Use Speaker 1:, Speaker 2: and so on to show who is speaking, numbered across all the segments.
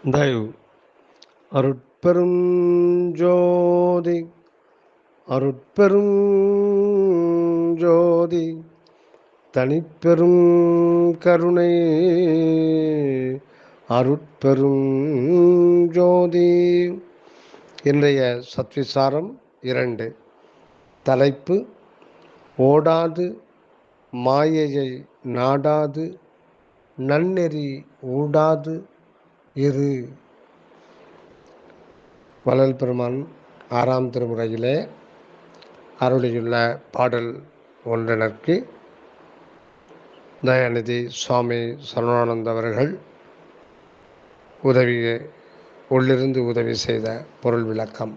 Speaker 1: தயவு அருட்பெரும் ஜோதி அருட்பெரும் ஜோதி தனிப்பெரும் கருணை அருட்பெரும் ஜோதி. இன்றைய சத்விசாரம் 2. தலைப்பு: ஓடாது மாயையை நாடாது நன்னெறி ஊடாது இரு. வள்ளல் பெருமான் 6ஆம் திருமுறையிலே அருளியுள்ள பாடல் ஒன்றனருக்கு தயாநிதி சுவாமி சரவணானந்த அவர்கள் உள்ளிருந்து உதவி செய்த பொருள் விளக்கம்.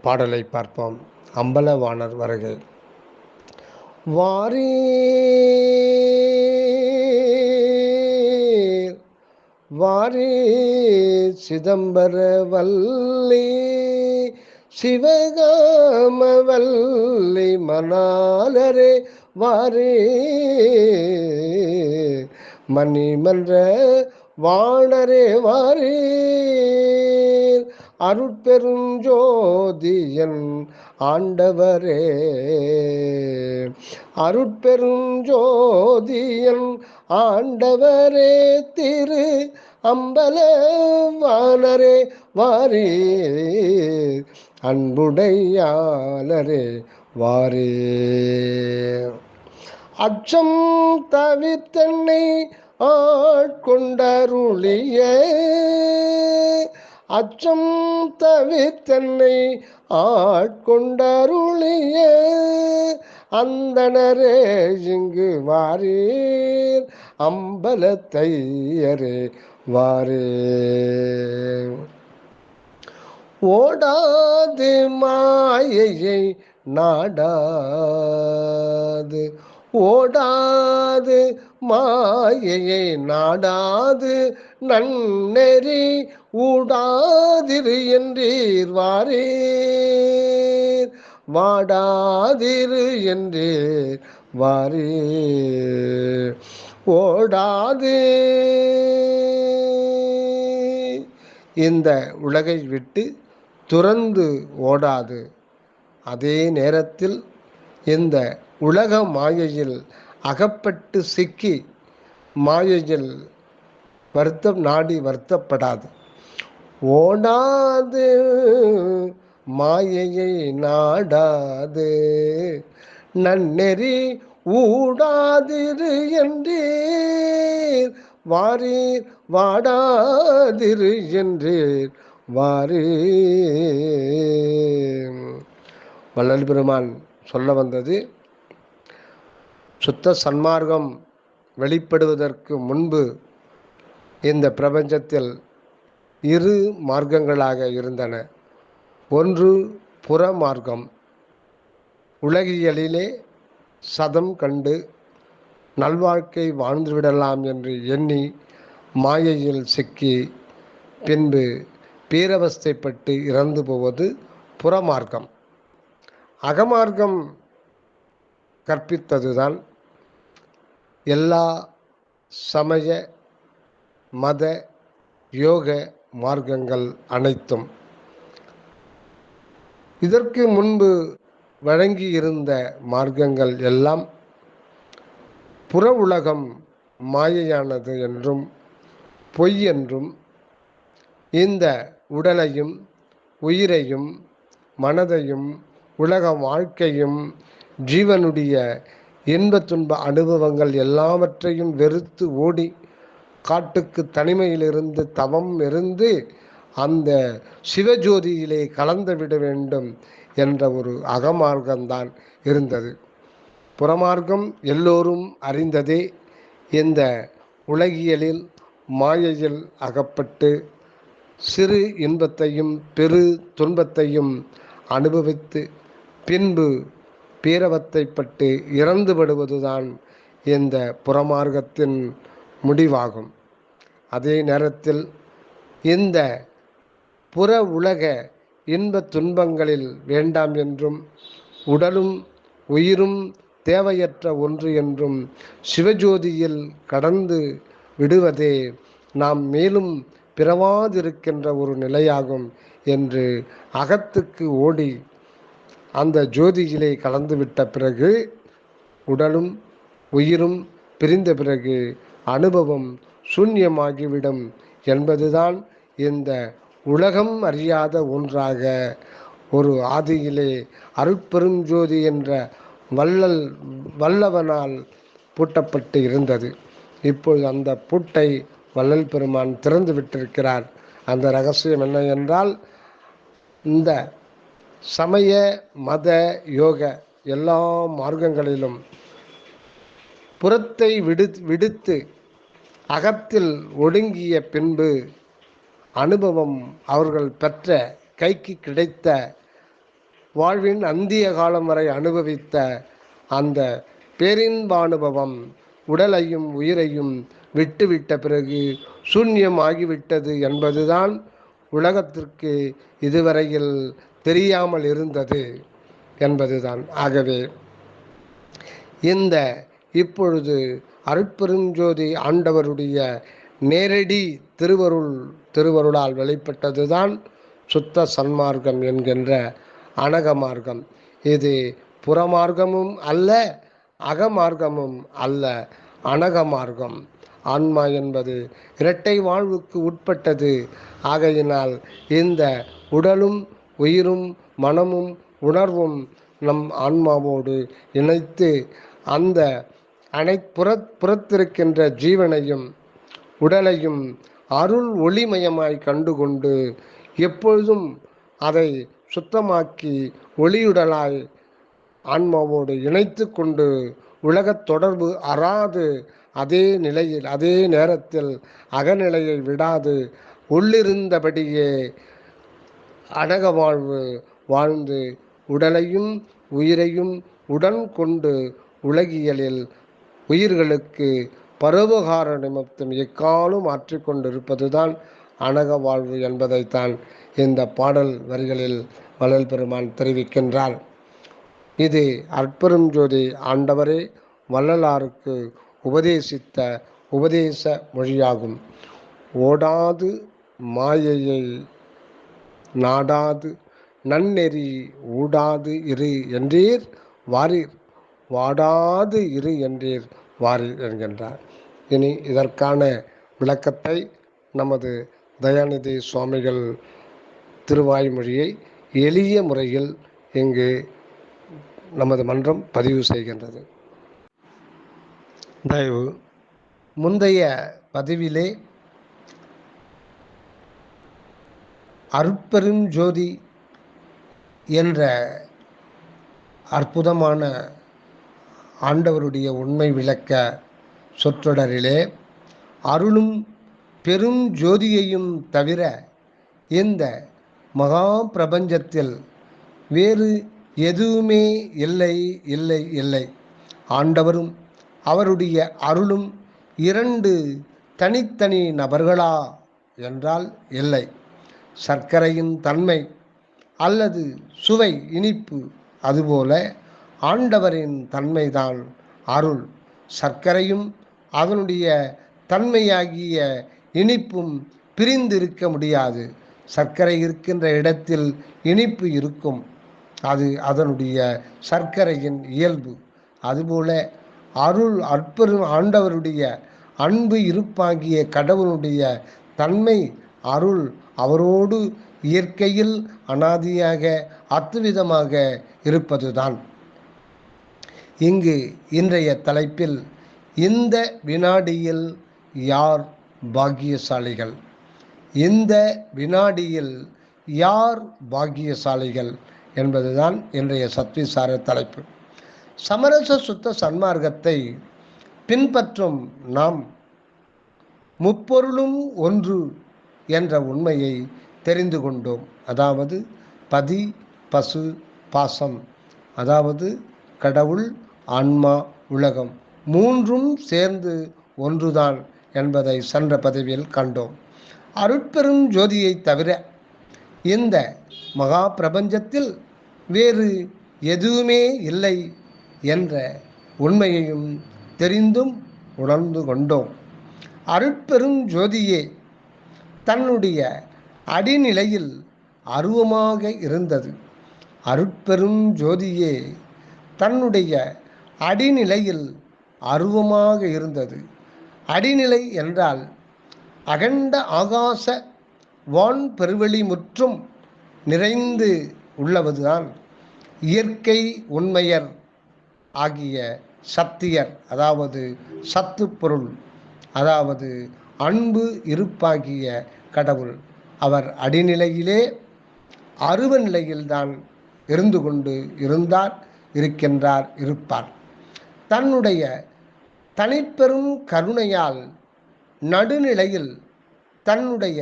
Speaker 1: பாடலை பார்ப்போம். அம்பலவாணர் வருகை. வாரி வாரி சிதம்பர வல்லி சிவகாம வல்லி மணாலரே வாரி மணிமன்ற வாணரே வாரி அருட்பெருஞ்சோதியன் ஆண்டவரே அருட்பெருஞ்சோதியன் ஆண்டவரே திரு அம்பலவாணரே வாரி அன்புடையாளரே வாரி அச்சம் தவிர்த்தன்னை ஆட்கொண்டருளிய அச்சம் தவிர்த்தன்னை ஆட்கொண்டருளிய அந்தணரே இங்கு வாரீர் அம்பலத்தையரே வாரே. ஓடாது மாயையை நாடாது ஓடாது மாயையை நாடாது நன்னெறி ஊடாதிரு என்றீர் வாரீர் வாடாதிரு என்றீர் வாரீர். ஓடாது இந்த உலகை விட்டு துறந்து ஓடாது, அதே நேரத்தில் இந்த உலக மாயையில் அகப்பட்டு சிக்கி மாயையில் வருத்தப்படாது. ஓடாது மாயையை நாடாது நன்னெறி ஊடாதிரு என்றீர் வாரீர் வாடாதிரு என்றீர் வாரீர். வள்ளல் பெருமான் சொல்ல வந்தது, சுத்த சன்மார்க்கம் வெளிப்படுவதற்கு முன்பு இந்த பிரபஞ்சத்தில் 2 மார்க்கங்களாக இருந்தன. ஒன்று புற மார்க்கம். உலகியலிலே சதம் கண்டு நல்வாழ்க்கை வாழ்ந்துவிடலாம் என்று எண்ணி மாயையில் சிக்கி பின்பு பேரவஸ்தைப்பட்டு இறந்து போவது புறமார்க்கம். அகமார்க்கம் கற்பித்ததுதான் எல்லா சமய மத யோக மார்க்கங்கள் அனைத்தும். இதற்கு முன்பு வழங்கியிருந்த மார்க்கங்கள் எல்லாம் புற உலகம் மாயையானது என்றும் பொய் என்றும், இந்த உடலையும் உயிரையும் மனதையும் உலக வாழ்க்கையும் ஜீவனுடைய இன்ப துன்ப அனுபவங்கள் எல்லாவற்றையும் வெறுத்து ஓடி காட்டுக்கு தனிமையிலிருந்து தவம் இருந்து அந்த சிவஜோதியிலே கலந்து விட வேண்டும் என்ற ஒரு அகமார்க்கம்தான் இருந்தது. புறமார்க்கம் எல்லோரும் அறிந்ததே. இந்த உலகியலில் மாயையில் அகப்பட்டு சிறு இன்பத்தையும் பெரு துன்பத்தையும் அனுபவித்து பின்பு பேரவத்தைப்பட்டு இறந்துபடுவதுதான் இந்த புறமார்க்கத்தின் முடிவாகும். அதே நேரத்தில் இந்த புற உலக இன்ப துன்பங்களில் வேண்டாம் என்றும் உடலும் உயிரும் தேவையற்ற ஒன்று என்றும் சிவஜோதியில் கடந்து விடுவதே நாம் மேலும் பிறவாதிருக்கின்ற ஒரு நிலையாகும் என்று அகத்துக்கு ஓடி அந்த ஜோதியிலே கலந்துவிட்ட பிறகு உடலும் உயிரும் பிரிந்த பிறகு அனுபவம் சூன்யமாகிவிடும் என்பதுதான் இந்த உலகம் அறியாத ஒன்றாக ஒரு ஆதியிலே அருட்பெருஞ்சோதி என்ற வல்லவனால் பூட்டப்பட்டு இருந்தது. இப்பொழுது அந்த பூட்டை வள்ளல் பெருமான் திறந்து விட்டிருக்கிறார். அந்த ரகசியம் என்ன என்றால், இந்த சமய மத யோக எல்லா மார்க்கங்களிலும் புறத்தை விடுத்து அகத்தில் ஒடுங்கிய பின்பு அனுபவம் அவர்கள் பெற்ற கைக்கு கிடைத்த வாழ்வின் அந்திய காலம் வரை அனுபவித்த அந்த பேரின்பானுபவம் உடலையும் உயிரையும் விட்டுவிட்ட பிறகு சூன்யமாகிவிட்டது என்பதுதான் உலகத்திற்கு இதுவரையில் தெரியாமல் இருந்தது என்பதுதான். ஆகவே இந்த இப்பொழுது அருட்பெருஞ்சோதி ஆண்டவருடைய நேரடி திருவருளால் வெளிப்பட்டதுதான் சுத்த சன்மார்க்கம் என்கின்ற அனகமார்க்கம். இது புறமார்க்கமும் அல்ல, அகமார்க்கமும் அல்ல, அனகமார்க்கம். ஆன்மா என்பது இரட்டை வாழ்வுக்கு உட்பட்டது. ஆகையினால் இந்த உடலும் உயிரும் மனமும் உணர்வும் நம் ஆன்மாவோடு இணைத்து அந்த புறத்திருக்கின்ற ஜீவனையும் உடலையும் அருள் ஒளிமயமாய் கண்டுகொண்டு எப்பொழுதும் அதை சுத்தமாக்கி ஒளியுடலாய் ஆன்மாவோடு இணைத்து கொண்டு உலகத் தொடர்பு அறாது அதே நிலையில் அதே நேரத்தில் அகநிலையை விடாது உள்ளிருந்தபடியே அனக வாழ்வு வாழ்ந்து உடலையும் உயிரையும் உடன் கொண்டு உலகியலில் உயிர்களுக்கு பரோபகார நிமித்தம் எக்காலும் ஆற்றிக்கொண்டிருப்பதுதான் அனக வாழ்வு என்பதைத்தான் இந்த பாடல் வரிகளில் வள்ளல் பெருமான் தெரிவிக்கின்றார். இது அற்பெருஞ்சோதி ஆண்டவரே வள்ளலாருக்கு உபதேசித்த உபதேச மொழியாகும். ஓடாது மாயையை நாடாது நன்னெறி ஊடாது இரு என்றீர் வாரீர், வாடாது இரு என்றீர் வாரீர் என்கின்றார். இனி இதற்கான விளக்கத்தை நமது தயாநிதி சுவாமிகள் திருவாய்மொழியை எளிய முறையில் இங்கு நமது மன்றம் பதிவு செய்கின்றது. தயவு முந்தைய பதிவிலே அருட்பெருஞ்சோதி என்ற அற்புதமான ஆண்டவருடைய உண்மை விளக்க சொற்றொடரிலே அருளும் பெரும் ஜோதியையும் தவிர இந்த மகா பிரபஞ்சத்தில் வேறு எதுவுமே இல்லை இல்லை இல்லை. ஆண்டவரும் அவருடைய அருளும் இரண்டு தனித்தனி நபர்களா என்றால் இல்லை. சர்க்கரையின் தன்மை அல்லது சுவை இனிப்பு, அதுபோல ஆண்டவரின் தன்மைதான் அருள். சர்க்கரையும் அதனுடைய தன்மையாகிய இனிப்பும் பிரிந்திருக்க முடியாது. சர்க்கரை இருக்கின்ற இடத்தில் இனிப்பு இருக்கும், அது அதனுடைய சர்க்கரையின் இயல்பு. அதுபோல அருள் அற்பெரும் ஆண்டவருடைய அன்பு இருப்பாகிய கடவுளுடைய தன்மை அருள். அவரோடு இயற்கையில் அனாதியாக அத்துவிதமாக இருப்பதுதான். இங்கு இன்றைய தலைப்பில் இந்த வினாடியில் யார் பாக்கியசாலிகள், இந்த வினாடியில் யார் பாக்கியசாலிகள் என்பதுதான் இன்றைய சத்விசார தலைப்பு. சமரச சுத்த சன்மார்க்கத்தை பின்பற்றும் நாம் முப்பொருளும் ஒன்று என்ற உண்மையை தெரிந்து கொண்டோம். அதாவது பதி பசு பாசம், அதாவது கடவுள் ஆன்மா உலகம் மூன்றும் சேர்ந்து ஒன்றுதான் என்பதை சென்ற பதிவில் கண்டோம். அருட்பெரும் ஜோதியை தவிர இந்த மகா பிரபஞ்சத்தில் வேறு எதுவுமே இல்லை என்ற உண்மையையும் தெரிந்தும் உணர்ந்து கொண்டோம். அருட்பெரும் ஜோதியே தன்னுடைய அடிநிலையில் அருவமாக இருந்தது. அருட்பெரும் ஜோதியே தன்னுடைய அடிநிலையில் அருவமாக இருந்தது. அடிநிலை என்றால் அகண்ட ஆகாச வான் பெருவெளி முற்றும் நிறைந்து உள்ளவதுதான் இயற்கை உண்மையர் ஆகிய சத்தியர், அதாவது சத்து பொருள், அதாவது அன்பு இருப்பாகிய கடவுள். அவர் அடிநிலையிலே அருவ நிலையில்தான் இருந்து கொண்டு இருந்தார், இருக்கின்றார், இருப்பார். தன்னுடைய தனிப்பெரும் கருணையால் நடுநிலையில் தன்னுடைய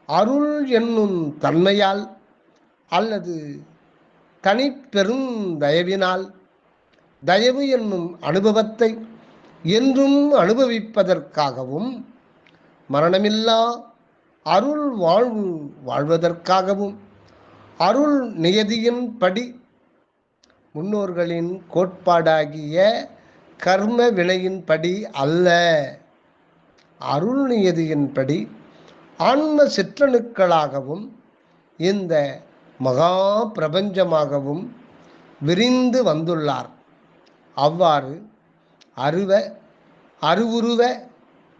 Speaker 1: அருள் என்னும் தன்மையால் அல்லது தனிப்பெரும் தயவினால் தயவு என்னும் அனுபவத்தை என்றும் அனுபவிப்பதற்காகவும் மரணமில்லா அருள் வாழ்வு வாழ்வதற்காகவும் அருள் நியதியின்படி முன்னோர்களின் கோட்பாடாகிய கர்ம வினையின்படி அல்ல, அருள் நியதியின்படி ஆன்ம சிற்றணுக்களாகவும் இந்த மகா பிரபஞ்சமாகவும் விரிந்து வந்துள்ளார். அவ்வாறு அருவுருவ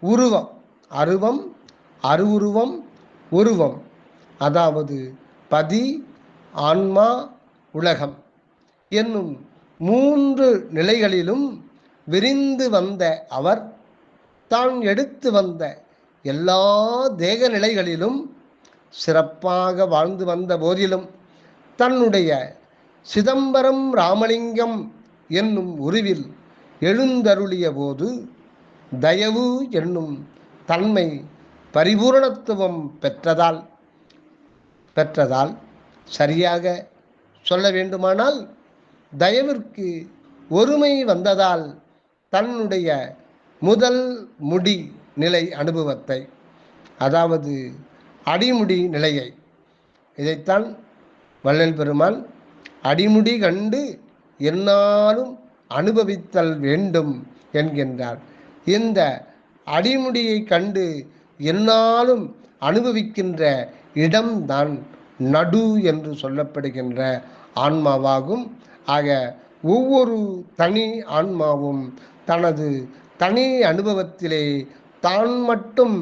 Speaker 1: உருவம், அருவம், அருவுருவம், உருவம், அதாவது பதி, ஆன்மா, உலகம் என்னும் 3 நிலைகளிலும் விரிந்து வந்த அவர் தான் எடுத்து வந்த எல்லா தேக நிலைகளிலும் சிறப்பாக வாழ்ந்து வந்த போதிலும் தன்னுடைய சிதம்பரம் ராமலிங்கம் என்னும் உருவில் எழுந்தருளிய போது தயவு என்னும் தன்மை பரிபூரணத்துவம் பெற்றதால் சரியாக சொல்ல வேண்டுமானால் தயவிற்கு ஒருமை வந்ததால் தன்னுடைய முதல் முடி நிலை அனுபவத்தை, அதாவது அடிமுடி நிலையை, இதைத்தான் வள்ளல் பெருமான் அடிமுடி கண்டு எந்நாளும் அனுபவித்தல் வேண்டும் என்கின்றார். இந்த அடிமுடியை கண்டு எந்நாளும் அனுபவிக்கின்ற இடம்தான் நடு என்று சொல்லப்படுகின்ற ஆன்மாவாகும். ஆக ஒவ்வொரு தனி ஆன்மாவும் தனது தனி அனுபவத்திலே தான் மட்டும்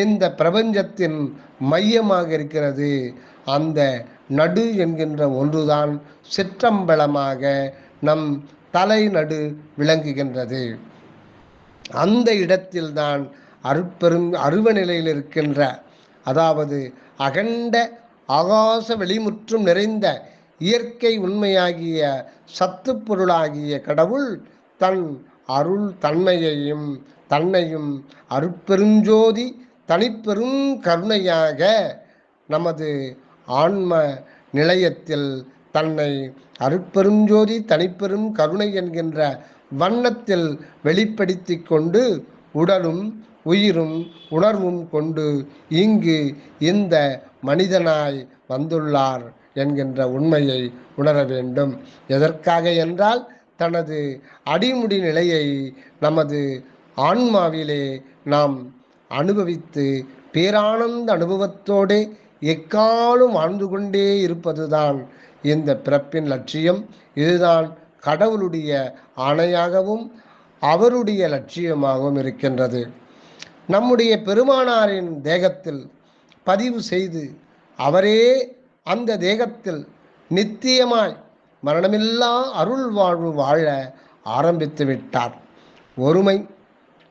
Speaker 1: இந்த பிரபஞ்சத்தின் மையமாக இருக்கிறது. அந்த நடு என்கின்ற ஒன்றுதான் சிற்றம்பலமாக நம் தலை நடு விளங்குகின்றது. அந்த இடத்தில்தான் அருவ நிலையில் இருக்கின்ற, அதாவது அகண்ட ஆகாச வெளிமுற்றும் நிறைந்த இயற்கை உண்மையாகிய சத்து பொருளாகிய கடவுள் தன் அருள் தன்னையும் அருட்பெருஞ்சோதி தனிப்பெரும் கருணையாக நமது ஆன்ம நிலையத்தில் தன்னை அருட்பெருஞ்சோதி தனிப்பெரும் கருணை என்கின்ற வண்ணத்தில் வெளிப்படுத்தி கொண்டு உடலும் உயிரும் உணர்வும் கொண்டு இங்கு இந்த மனிதனாய் வந்துள்ளார் என்கின்ற உண்மையை உணர வேண்டும். எதற்காக என்றால் தனது அடிமுடி நிலையை நமது ஆன்மாவிலே நாம் அனுபவித்து பேரானந்த அனுபவத்தோடு எக்காலும் வாழ்ந்து கொண்டே இருப்பதுதான் இந்த பிறப்பின் லட்சியம். இதுதான் கடவுளுடைய ஆணையாகவும் அவருடைய லட்சியமாகவும் இருக்கின்றது. நம்முடைய பெருமானாரின் தேகத்தில் பதிவு செய்து அவரே அந்த தேகத்தில் நித்தியமாய் மரணமில்லா அருள் வாழ்வு வாழ ஆரம்பித்து விட்டார்.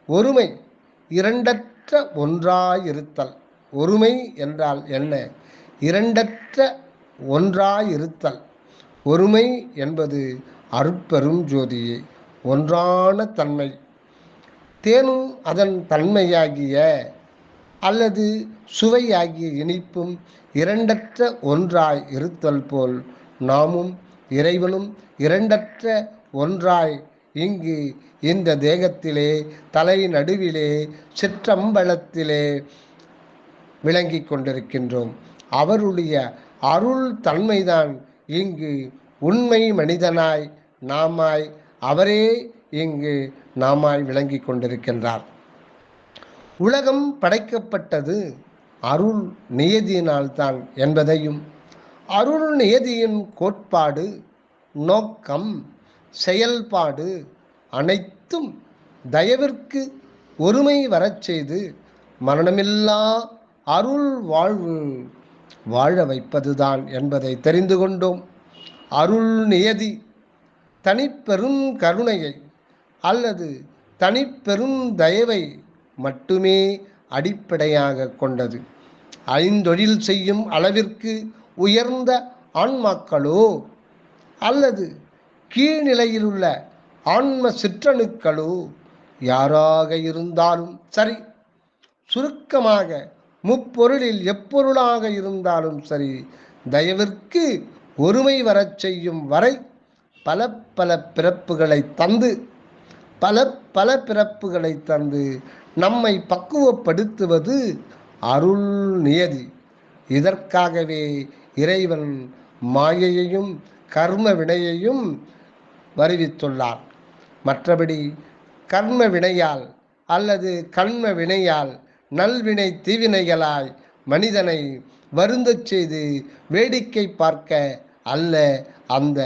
Speaker 1: ஒருமை இரண்டற்ற ஒன்றாயிருத்தல். ஒருமை என்றால் என்ன? இரண்டற்ற ஒன்றாயிருத்தல். ஒருமை என்பது அருட்பெரும் ஜோதியே, ஒன்றான தன்மை. தேனும் அதன் தன்மையாகிய அல்லது சுவையாகிய இனிப்பும் இரண்டற்ற ஒன்றாய் இருத்தல் போல் நாமும் இறைவனும் இரண்டற்ற ஒன்றாய் இங்கு இந்த தேகத்திலே தலை நடுவிலே சிற்றம்பலத்திலே விளங்கி கொண்டிருக்கின்றோம். அவருடைய அருள் தன்மைதான் இங்கு உண்மை மனிதனாய் நாமாய் அவரே இங்கு நாமாய் விளங்கி கொண்டிருக்கின்றார். உலகம் படைக்கப்பட்டது அருள் நியதியினால்தான் என்பதையும், அருள் நியதியின் கோட்பாடு, நோக்கம், செயல்பாடு அனைத்தும் தயவிற்கு ஒருமை வரச் செய்து மரணமில்லா அருள் வாழ்வு வாழ வைப்பதுதான் என்பதை தெரிந்து கொண்டோம். அருள் நியதி தனிப்பெரும் கருணையை அல்லது தனிப்பெரும் தயவை மட்டுமே அடிப்படையாக கொண்டது. ஐந்தொழில் செய்யும் அளவிற்கு உயர்ந்த ஆன்மாக்களோ அல்லது கீழ்நிலையில் உள்ள ஆன்ம சிற்றணுக்களோ யாராக இருந்தாலும் சரி, சுருக்கமாக முப்பொருளில் எப்பொருளாக இருந்தாலும் சரி, தயவிற்கு ஒருமை வரச் செய்யும் வரை பல பல பிறப்புகளை தந்து நம்மை பக்குவப்படுத்துவது அருள் நியதி. இதற்காகவே இறைவன் மாயையையும் கர்ம வினையையும் வருவித்துள்ளார். மற்றபடி கர்ம வினையால் அல்லது கண்ம வினையால் நல்வினை தீவினைகளாய் மனிதனை வருந்தச் செய்து வேடிக்கை பார்க்க அல்ல அந்த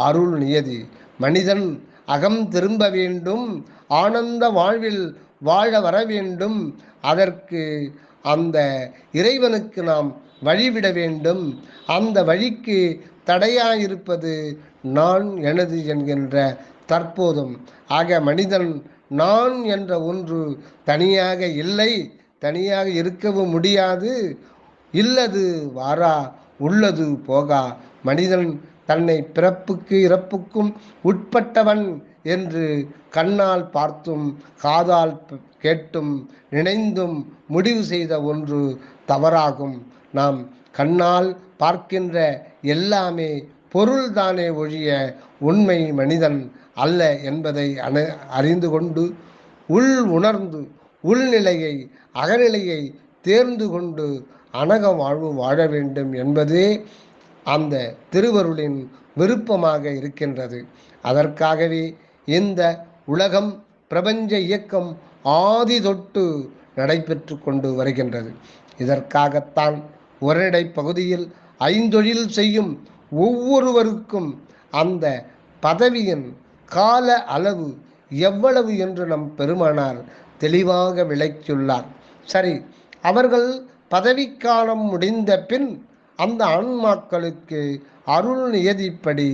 Speaker 1: அருள் நியதி. மனிதன் அகம் திரும்ப வேண்டும், ஆனந்த வாழ்வில் வாழ வர வேண்டும். அதற்கு அந்த இறைவனுக்கு நாம் வழிவிட வேண்டும். அந்த வழிக்கு தடையாயிருப்பது நான் எனது என்கின்ற தற்போதும். ஆக மனிதன் நான் என்ற ஒன்று தனியாக இல்லை, தனியாக இருக்கவும் முடியாது. இல்லது வாரா, உள்ளது போகா. மனிதன் தன்னை பிறப்புக்கு இறப்புக்கும் உட்பட்டவன் என்று கண்ணால் பார்த்தும் காதால் கேட்டும் நினைந்தும் முடிவு செய்த ஒன்று தவறாகும். நாம் கண்ணால் பார்க்கின்ற எல்லாமே பொருள்தானே ஒழிய உண்மை மனிதன் அல்ல என்பதை அறிந்து கொண்டு உள் உணர்ந்து உள்நிலையை அகநிலையை தேர்ந்து கொண்டு அனக வாழ்வு வாழ வேண்டும் என்பதே அந்த திருவருளின் விருப்பமாக இருக்கின்றது. அதற்காகவே இந்த உலகம் பிரபஞ்ச இயக்கம் ஆதி தொட்டு நடைபெற்று கொண்டு வருகின்றது. இதற்காகத்தான் உரைநடை பகுதியில் ஐந்தொழில் செய்யும் ஒவ்வொருவருக்கும் அந்த பதவியின் கால அளவு எவ்வளவு என்று நம் பெருமானார் தெளிவாக விளக்கியுள்ளார். சரி, அவர்கள் பதவிக்காலம் முடிந்த பின் அந்த ஆன்மாக்களுக்கு அருள் நியதிப்படி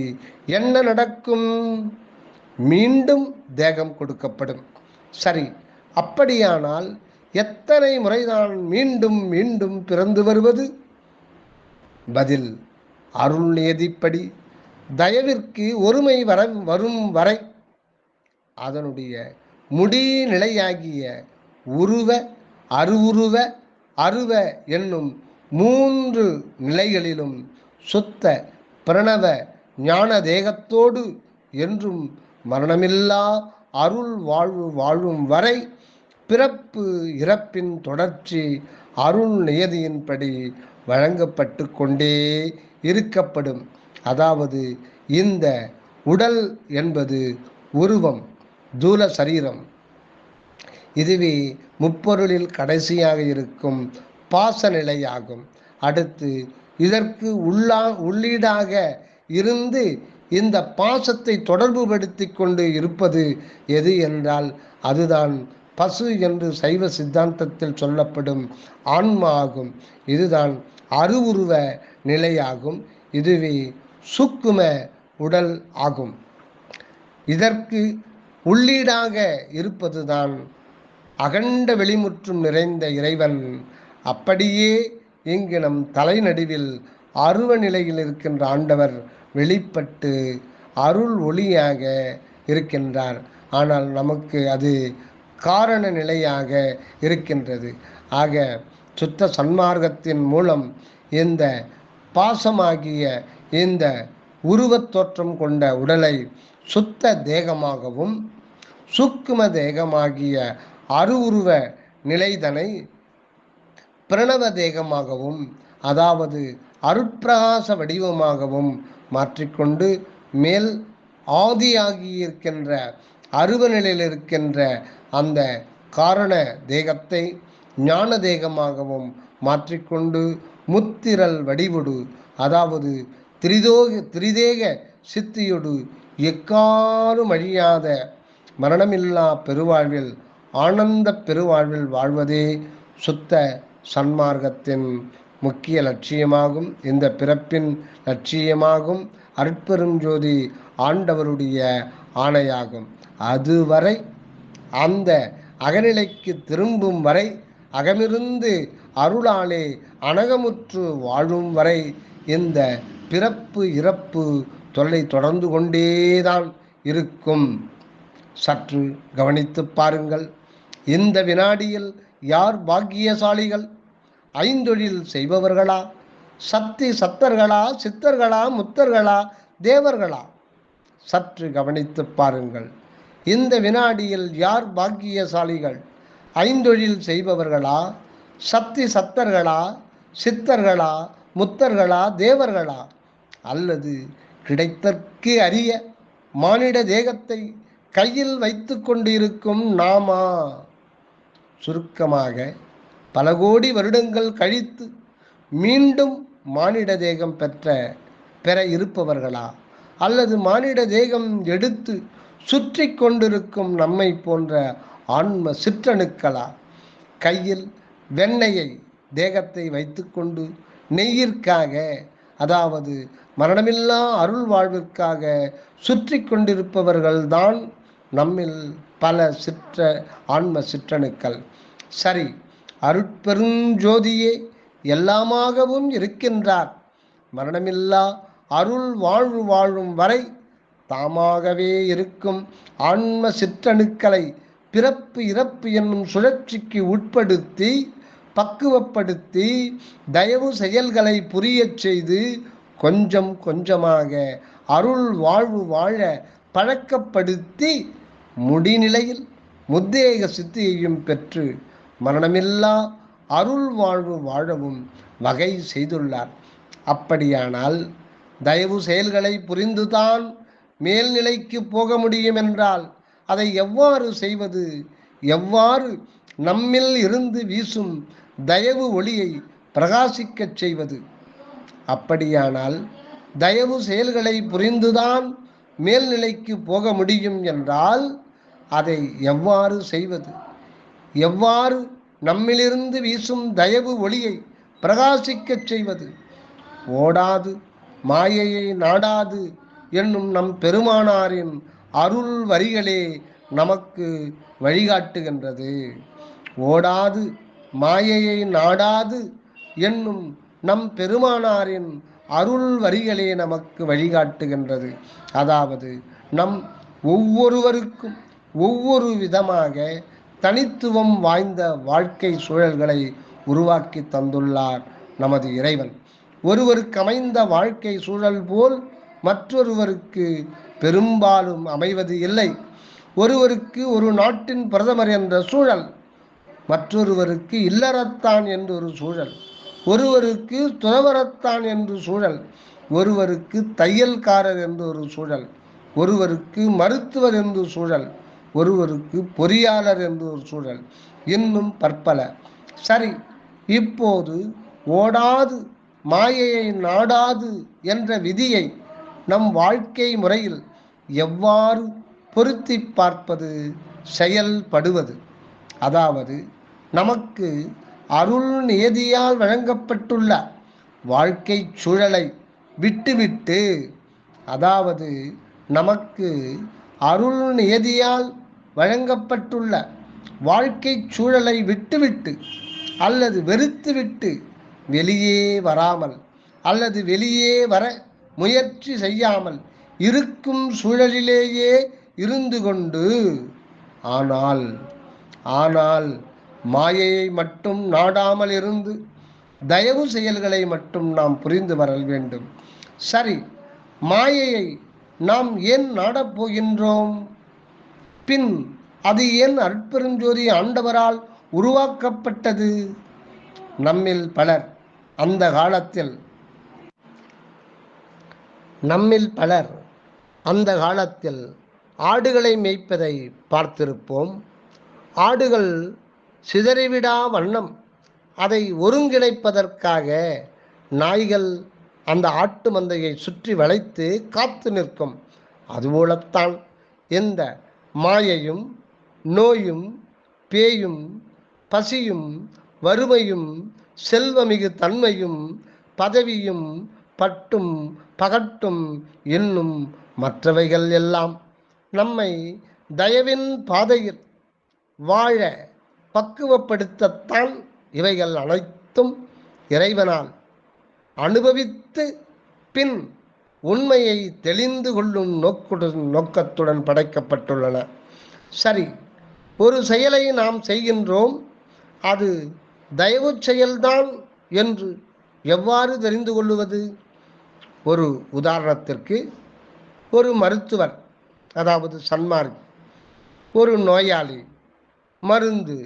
Speaker 1: என்ன நடக்கும்? மீண்டும் தேகம் கொடுக்கப்படும். சரி, அப்படியானால் எத்தனை முறைதான் மீண்டும் மீண்டும் பிறந்து வருவது? பதில், அருள் நியதிப்படி தயவிற்கு ஒருமை வரும் வரை அதனுடைய முடிநிலையாகிய உருவ, அருவுருவ, அருவ என்னும் 3 நிலைகளிலும் சுத்த பிரணவ ஞான தேகத்தோடு என்றும் மரணமில்லா அருள் வாழ்வு வாழும் வரை பிறப்பு இறப்பின் தொடர்ச்சி அருள் நியதியின்படி வழங்கப்பட்டு கொண்டே இருக்கப்படும். அதாவது இந்த உடல் என்பது உருவம், தூல சரீரம். இதுவே முப்பொருளில் கடைசியாக இருக்கும் பாச நிலையாகும். அடுத்து இதற்கு உள்ளீடாக இருந்து இந்த பாசத்தை தொடர்புபடுத்தி கொண்டு இருப்பது எது என்றால் அதுதான் பசு என்று சைவ சித்தாந்தத்தில் சொல்லப்படும் ஆன்மா ஆகும். இதுதான் அருவுருவ நிலையாகும். இதுவே சூக்கும உடல் ஆகும். இதற்கு உள்ளீடாக இருப்பதுதான் அகண்ட வெளிமுற்றும் நிறைந்த இறைவன். அப்படியே இங்கு நம் தலைநடுவில் அருவ நிலையில் இருக்கின்ற ஆண்டவர் வெளிப்பட்டு அருள் ஒளியாக இருக்கின்றார். ஆனால் நமக்கு அது காரண நிலையாக இருக்கின்றது. ஆக சுத்த சன்மார்க்கத்தின் மூலம் இந்த பாசமாகிய இந்த உருவத் தோற்றம் கொண்ட உடலை சுத்த தேகமாகவும் சூக்கும தேகமாகிய அருவுருவ நிலைதனை பிரணவ தேகமாகவும் அதாவது அருட்பிரகாச வடிவமாகவும் மாற்றிக்கொண்டு மேல் ஆதியாகி இருக்கின்ற அருவ நிலையில் இருக்கின்ற அந்த காரண தேகத்தை ஞான தேகமாகவும் மாற்றிக்கொண்டு முத்திரல் வடிவொடு, அதாவது திரிதேக சித்தியொடு எக்காலும் அழியாத மரணமில்லா பெருவாழ்வில் ஆனந்த பெருவாழ்வில் வாழ்வதே சுத்த சன்மார்க்கத்தின் முக்கிய லட்சியமாகும். இந்த பிறப்பின் லட்சியமாகும் அருட்பெருஞ்சோதி ஆண்டவருடைய ஆணையாகும். அதுவரை, அந்த அகநிலைக்கு திரும்பும் வரை, அகமிருந்து அருளாலே அனகமுற்று வாழும் வரை இந்த பிறப்பு இறப்பு தொல்லை தொடர்ந்து கொண்டேதான் இருக்கும். சற்று கவனித்து பாருங்கள். இந்த வினாடியில் யார் பாக்கியசாலிகள்? ஐந்தொழில் செய்பவர்களா? சக்தி சத்தர்களா? சித்தர்களா? முத்தர்களா? தேவர்களா? சற்று கவனித்து பாருங்கள். இந்த வினாடியில் யார் பாக்கியசாலிகள்? ஐந்தொழில் செய்பவர்களா? சக்தி சத்தர்களா? சித்தர்களா? முத்தர்களா? தேவர்களா? அல்லது கிடைத்தற்கு அரிய மானிட தேகத்தை கையில் வைத்து கொண்டிருக்கும் நாமா? சுருக்கமாக, பல கோடி வருடங்கள் கழித்து மீண்டும் மானிட தேகம் பெற இருப்பவர்களா? அல்லது மானிட தேகம் எடுத்து சுற்றி கொண்டிருக்கும் நம்மை போன்ற ஆன்ம சிற்றணுக்களா? கையில் வெண்ணெயை தேகத்தை வைத்துக்கொண்டு நெய்யிற்காக, அதாவது மரணமில்லா அருள் வாழ்விற்காக சுற்றி கொண்டிருப்பவர்கள்தான் நம்மில் பல ஆன்ம சிற்றணுக்கள். சரி, அருட்பெருஞ்சோதியே எல்லாமாகவும் இருக்கின்றார். மரணமில்லா அருள் வாழ்வு வாழும் வரை தாமாகவே இருக்கும் ஆன்ம சிற்றணுக்களை பிறப்பு இறப்பு என்னும் சுழற்சிக்கு உட்படுத்தி பக்குவப்படுத்தி தயவு செயல்களை புரியச் செய்து கொஞ்சம் கொஞ்சமாக அருள் வாழ்வு வாழ பழக்கப்படுத்தி முடிநிலையில் முத்தேக சித்தியையும் பெற்று மரணமில்லா அருள் வாழ்வு வாழவும் வகை செய்துள்ளார். அப்படியானால் தயவு செயல்களை புரிந்துதான் மேல்நிலைக்கு போக முடியும் என்றால் அதை எவ்வாறு செய்வது? எவ்வாறு நம்மில் இருந்து வீசும் தயவு ஒளியை பிரகாசிக்கச் செய்வது? அப்படியானால் தயவு செயல்களை புரிந்துதான் மேல்நிலைக்கு போக முடியும் என்றால் அதை எவ்வாறு செய்வது? எவ்வாறு நம்மிலிருந்து வீசும் தயவு ஒளியை பிரகாசிக்கச் செய்வது? ஓடாது மாயையை நாடாது என்னும் நம் பெருமானாரின் அருள் வரிகளே நமக்கு வழிகாட்டுகின்றது. ஓடாது மாயையை நாடாது என்னும் நம் பெருமானாரின் அருள் வரிகளே நமக்கு வழிகாட்டுகின்றது. அதாவது நம் ஒவ்வொருவருக்கும் ஒவ்வொரு விதமாக தனித்துவம் வாய்ந்த வாழ்க்கை சூழல்களை உருவாக்கி தந்துள்ளார் நமது இறைவன். ஒருவருக்கு அமைந்த வாழ்க்கை சூழல் போல் மற்றொருவருக்கு பெரும்பாலும் அமைவது இல்லை. ஒருவருக்கு ஒரு நாட்டின் பிரதமர் என்ற சூழல், மற்றொருவருக்கு இல்லறத்தான் என்றொரு சூழல், ஒருவருக்கு துறவரத்தான் என்று சூழல், ஒருவருக்கு தையல்காரர் என்று ஒரு சூழல், ஒருவருக்கு மருத்துவர் என்று சூழல், ஒருவருக்கு பொறியாளர் என்று ஒரு சூழல், இன்னும் பற்பல. சரி, இப்போது ஓடாது மாயையை நாடாது என்ற விதியை நம் வாழ்க்கை முறையில் எவ்வாறு பொருத்தி பார்ப்பது, செயல்படுவது? அதாவது நமக்கு அருள் நியதியால் வழங்கப்பட்டுள்ள வாழ்க்கை சூழலை விட்டுவிட்டு, அதாவது நமக்கு அருள் நியதியால் வழங்கப்பட்டுள்ள வாழ்க்கை சூழலை விட்டுவிட்டு அல்லது வெறுத்துவிட்டு வெளியே வராமல் அல்லது வெளியே வர முயற்சி செய்யாமல் இருக்கும் சூழலிலேயே இருந்து கொண்டு ஆனால் மாயையை மட்டும் நாடாமல் இருந்து தயவு செயல்களை மட்டும் நாம் புரிந்து வர வேண்டும். சரி, மாயையை நாம் ஏன் நாடப்போகின்றோம்? பின் அது ஏன் அருட்பெருஞ்சோதி ஆண்டவரால் உருவாக்கப்பட்டது? நம்மில் பலர் அந்த காலத்தில் ஆடுகளை மேய்ப்பதை பார்த்திருப்போம். ஆடுகள் சிதறிவிடா வண்ணம் அதை ஒருங்கிணைப்பதற்காக நாய்கள் அந்த ஆட்டு மந்தையை சுற்றி வளைத்து காத்து நிற்கும். அதுபோலத்தான் இந்த மாயையும் நோயும் பேயும் பசியும் வறுமையும் செல்வமிகு தன்மையும் பதவியும் பட்டும் பகட்டும் என்னும் மற்றவைகள் எல்லாம் நம்மை தயவின் பாதையில் வாழ பக்குவப்படுத்தத்தான் இவைகள் அனைத்தும் இறைவனால் அனுபவித்து பின் உண்மையை தெளிந்து கொள்ளும் நோக்கத்துடன் படைக்கப்பட்டுள்ளன. சரி, ஒரு செயலை நாம் செய்கின்றோம், அது தயவு செயல்தான் என்று எவ்வாறு தெரிந்து கொள்ளுவது? ஒரு உதாரணத்திற்கு, ஒரு மருத்துவர், அதாவது சன்மார்க்கி, ஒரு நோயாளி, மருந்து,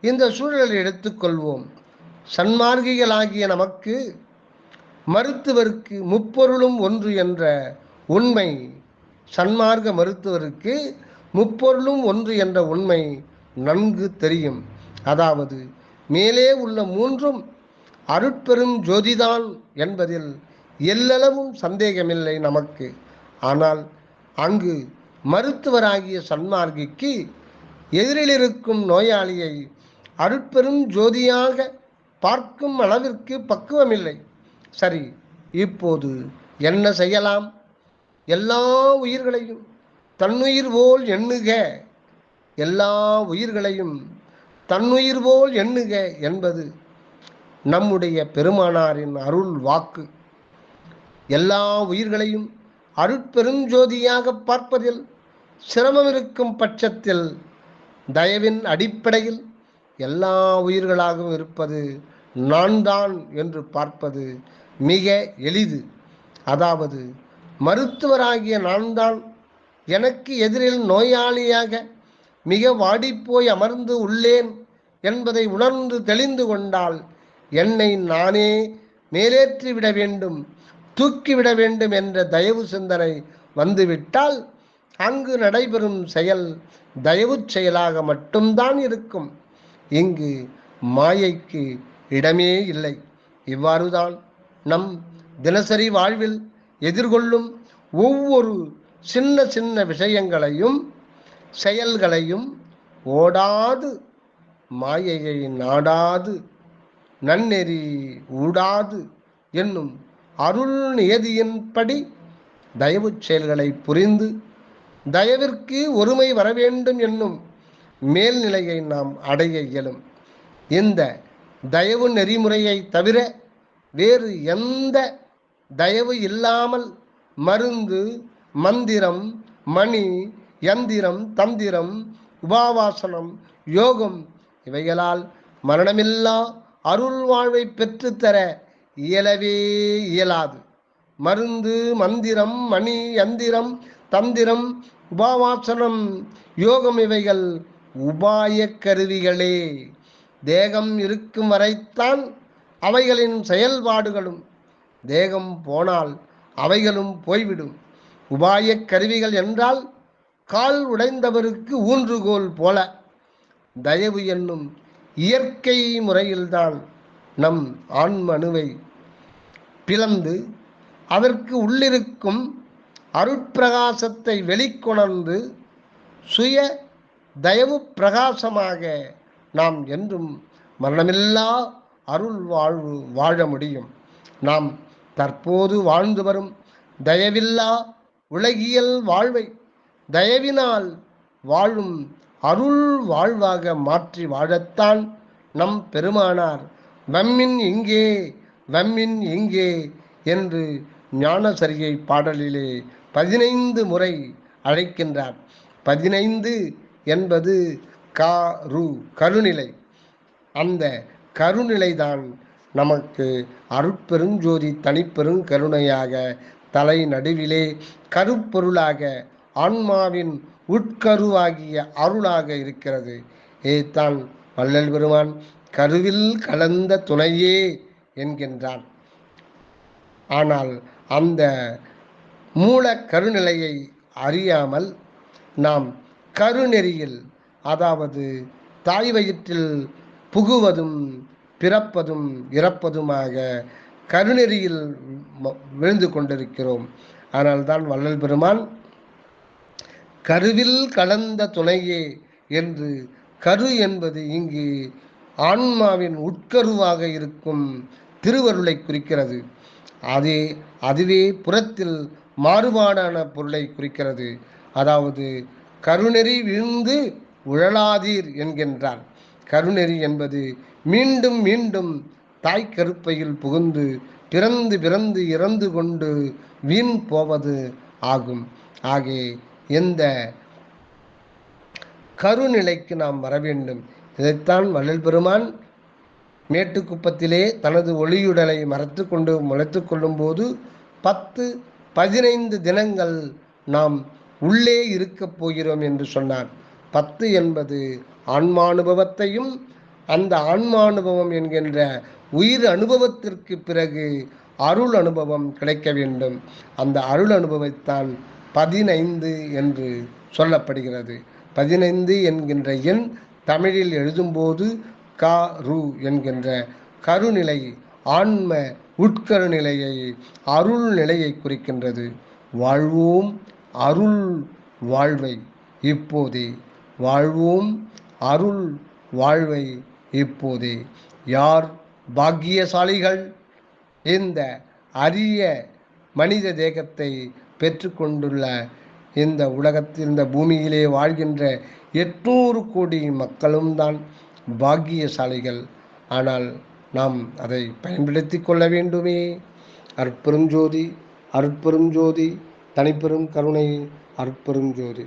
Speaker 1: இந்த சூழலை எடுத்துக்கொள்வோம். சன்மார்க்கிகளாகிய நமக்கு மருத்துவருக்கு முப்பொருளும் ஒன்று என்ற உண்மை, சன்மார்க்க மருத்துவருக்கு முப்பொருளும் ஒன்று என்ற உண்மை நன்கு தெரியும். அதாவது மேலே உள்ள மூன்றும் அருட்பெரும் ஜோதிதான் என்பதில் எல்லளவும் சந்தேகமில்லை நமக்கு. ஆனால் அங்கு மருத்துவராகிய சன்மார்க்கிக்கு எதிரில் இருக்கும் நோயாளியை அருட்பெரும் ஜோதியாக பார்க்கும் அளவிற்கு பக்குவமில்லை. சரி, இப்போது என்ன செய்யலாம்? எல்லா உயிர்களையும் தன்னுயிர் போல் எண்ணுக, எல்லா உயிர்களையும் தன்னுயிர் போல் எண்ணுக என்பது நம்முடைய பெருமானாரின் அருள் வாக்கு. எல்லா உயிர்களையும் அருட்பெருஞ்சோதியாக பார்ப்பதில் சிரமம் இருக்கும் பட்சத்தில் தயவின் அடிப்படையில் எல்லா உயிர்களாகவும் இருப்பது நான் தான் என்று பார்ப்பது மிக எளிது. அதாவது மருத்துவராகிய நான் தான் எனக்கு எதிரில் நோயாளியாக மிக வாடிப்போய் அமர்ந்து உள்ளேன் என்பதை உணர்ந்து தெளிந்து கொண்டால் என்னை நானே மேலேற்றிவிட வேண்டும், தூக்கிவிட வேண்டும் என்ற தயவு சிந்தனை வந்துவிட்டால் அங்கு நடைபெறும் செயல் தயவு செயலாக மட்டும்தான் இருக்கும். இங்கு மாயைக்கு இடமே இல்லை. இவ்வாறுதான் நம் தினசரி வாழ்வில் எதிர்கொள்ளும் ஒவ்வொரு சின்ன சின்ன விஷயங்களையும் செயல்களையும் ஓடாது, மாயையை நாடாது, நன்னெறி ஊடாது என்னும் அருள் நியதியின்படி தயவு செயல்களை புரிந்து தயவிற்கு ஒருமை வரவேண்டும் என்னும் மேல்நிலையை நாம் அடைய இயலும். இந்த தயவு நெறிமுறையை தவிர வேறு எந்த தயவு இல்லாமல் மருந்து, மந்திரம், மணி, யந்திரம், தந்திரம், உபாவாசனம், யோகம் இவைகளால் மரணமில்லா அருள் வாழ்வை பெற்றுத்தர இயலவே இயலாது. மருந்து, மந்திரம், மணி, யந்திரம், தந்திரம், உபாவாசனம், யோகம் இவைகள் உபாய கருவிகளே. தேகம் இருக்கும் வரைத்தான் அவைகளின் செயல்பாடுகளும், தேகம் போனால் அவைகளும் போய்விடும். உபாய கருவிகள் என்றால் கால் உடைந்தவருக்கு ஊன்றுகோல் போல தயவு என்னும் இயற்கை முறையில்தான் நம் ஆன்மனுவை பிளந்து அதற்கு உள்ளிருக்கும் அருட்பிரகாசத்தை வெளிக்கொணர்ந்து சுய தயவு பிரகாசமாக நாம் என்றும் மரணமில்லா அருள் வாழ்வு வாழ முடியும். நாம் தற்போது வாழ்ந்து வரும் தயவில்லா உலகியல் வாழ்வை தயவினால் வாழும் அருள் வாழ்வாக மாற்றி வாழத்தான் நம் பெருமானார் வம்மின் இங்கே வம்மின் இங்கே என்று ஞானசரியை பாடலிலே 15 முறை அழைக்கின்றார். 15 என்பது கருநிலை. அந்த கருநிலைதான் நமக்கு அருட்பெருஞ்சோதி தனிப்பெரும் கருணையாக தலை நடுவிலே கருப்பொருளாக ஆன்மாவின் உட்கருவாகிய அருளாக இருக்கிறது. ஏதான் வள்ளல் பெருமான் கருவில் கலந்த துணையே என்கின்றான். ஆனால் அந்த மூல கருநிலையை அறியாமல் நாம் கருநெறியில், அதாவது தாய் வயிற்றில் புகுவதும் பிறப்பதும் இறப்பதுமாக கருநெறியில் விழுந்து கொண்டிருக்கிறோம். ஆனால் தான் வள்ளல் பெருமான் கருவில் கலந்த துணையே என்று, கரு என்பது இங்கு ஆன்மாவின் உட்கருவாக இருக்கும் திருவருளை குறிக்கிறது. அதுவே புறத்தில் மாறுபாடான பொருளை குறிக்கிறது. அதாவது கருநெறி விழுந்து உழலாதீர் என்கின்றார். கருநெறி என்பது மீண்டும் மீண்டும் தாய் கருப்பையில் புகுந்து பிறந்து பிறந்து இறந்து கொண்டு வீண் போவது ஆகும். ஆகவே எந்த கருநிலைக்கு நாம் வர வேண்டும். இதைத்தான் வள்ளல் பெருமான் மேட்டுக்குப்பத்திலே தனது ஒளியுடலை முளைத்து கொள்ளும் போது 10-15 தினங்கள் நாம் உள்ளே இருக்கப் போகிறோம் என்று சொன்னார். 10 என்பது ஆன்மானுபவத்தையும், அந்த ஆன்மானுபவம் என்கின்ற உயிர் அனுபவத்திற்கு பிறகு அருள் அனுபவம் கிடைக்க வேண்டும். அந்த அருள் அனுபவத்தான் 15 என்று சொல்லப்படுகிறது. 15 என்கின்ற எண் தமிழில் எழுதும்போது ரு என்கின்ற கருநிலை, ஆன்ம உட்கருநிலையை, அருள் நிலையை குறிக்கின்றது. வாழ்வோம் அருள் வாழ்வை இப்போதே, வாழ்வோம் அருள் வாழ்வை இப்போதே. யார் பாக்கியசாலிகள்? இந்த அரிய மனித தேகத்தை பெற்றுக்கொண்டுள்ள இந்த உலகத்தில், இந்த பூமியிலே வாழ்கின்ற 800 கோடி மக்களும் தான் பாக்கியசாலிகள். ஆனால் நாம் அதை பயன்படுத்தி கொள்ள வேண்டுமே. அருட்பெரும் ஜோதி, அருட்பெரும் ஜோதி, தனிப்பெரும் கருணை, அருட்பெரும் ஜோதி.